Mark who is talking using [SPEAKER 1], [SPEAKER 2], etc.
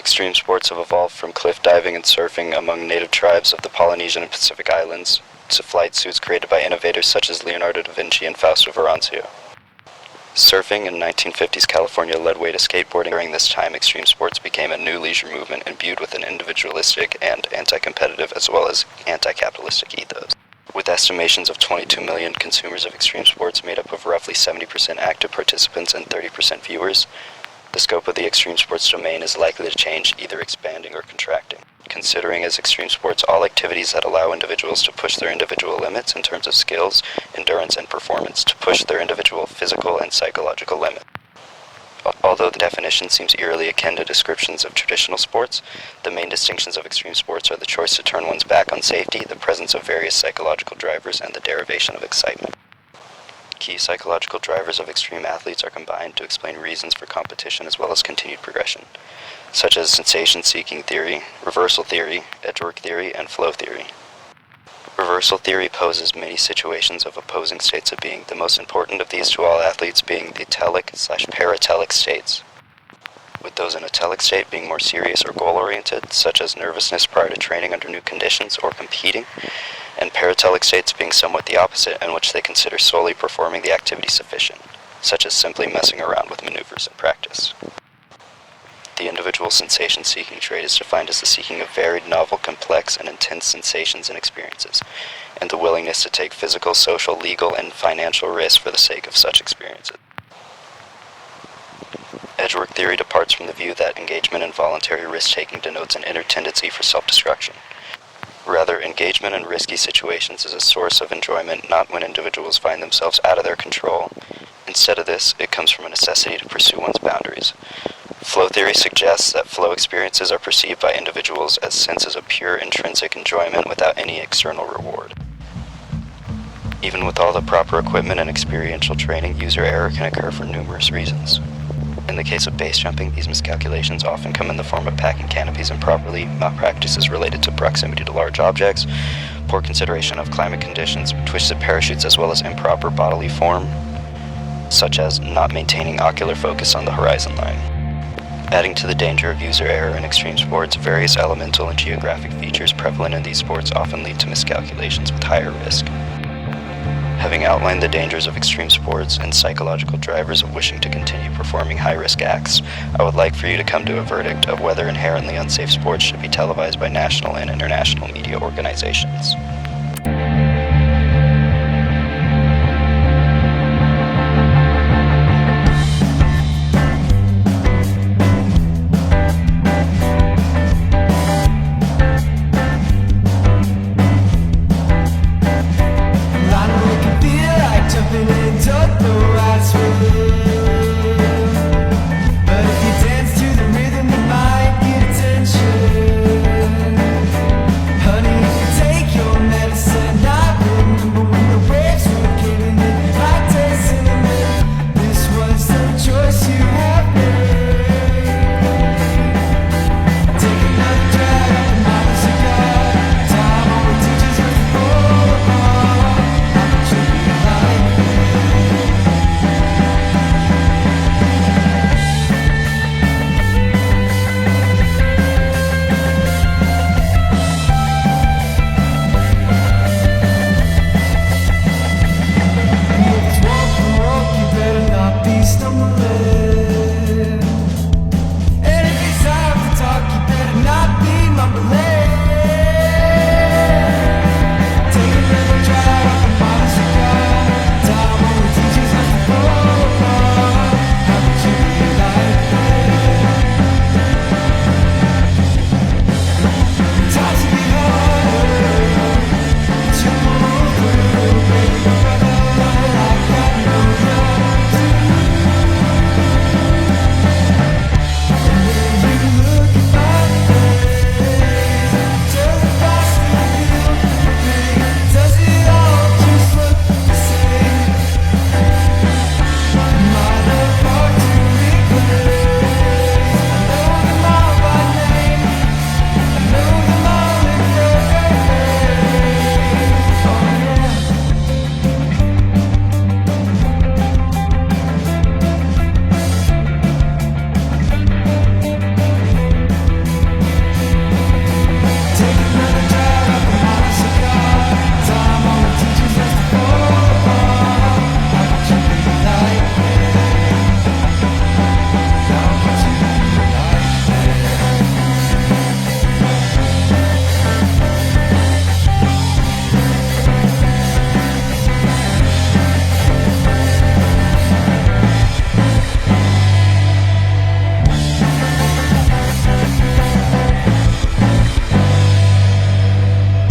[SPEAKER 1] Extreme sports have evolved from cliff diving and surfing among native tribes of the Polynesian and Pacific Islands to flight suits created by innovators such as Leonardo da Vinci and Fausto Veranzio. Surfing in 1950s California led way to skateboarding. During this time, extreme sports became a new leisure movement imbued with an individualistic and anti-competitive as well as anti-capitalistic ethos. With estimations of 22 million consumers of extreme sports made up of roughly 70% active participants and 30% viewers, the scope of the extreme sports domain is likely to change, either expanding or contracting. Considering as extreme sports all activities that allow individuals to push their individual limits in terms of skills, endurance, and performance, to push their individual physical and psychological limits. Although the definition seems eerily akin to descriptions of traditional sports, the main distinctions of extreme sports are the choice to turn one's back on safety, the presence of various psychological drivers, and the derivation of excitement. Key psychological drivers of extreme athletes are combined to explain reasons for competition as well as continued progression, such as sensation-seeking theory, reversal theory, edgework theory, and flow theory. Reversal theory poses many situations of opposing states of being, the most important of these to all athletes being the telic/paratelic states, with those in a telic state being more serious or goal-oriented, such as nervousness prior to training under new conditions or competing, and paratelic states being somewhat the opposite, in which they consider solely performing the activity sufficient, such as simply messing around with maneuvers in practice. The individual sensation-seeking trait is defined as the seeking of varied, novel, complex, and intense sensations and experiences, and the willingness to take physical, social, legal, and financial risks for the sake of such experiences. Edgework theory departs from the view that engagement in voluntary risk-taking denotes an inner tendency for self-destruction. Rather, engagement in risky situations is a source of enjoyment, not when individuals find themselves out of their control. Instead of this, it comes from a necessity to pursue one's boundaries. Flow theory suggests that flow experiences are perceived by individuals as senses of pure intrinsic enjoyment without any external reward. Even with all the proper equipment and experiential training, user error can occur for numerous reasons. In the case of base jumping, these miscalculations often come in the form of packing canopies improperly, malpractices related to proximity to large objects, poor consideration of climate conditions, twisted parachutes, as well as improper bodily form, such as not maintaining ocular focus on the horizon line. Adding to the danger of user error in extreme sports, various elemental and geographic features prevalent in these sports often lead to miscalculations with higher risk. Having outlined the dangers of extreme sports and psychological drivers of wishing to continue performing high-risk acts, I would like for you to come to a verdict of whether inherently unsafe sports should be televised by national and international media organizations.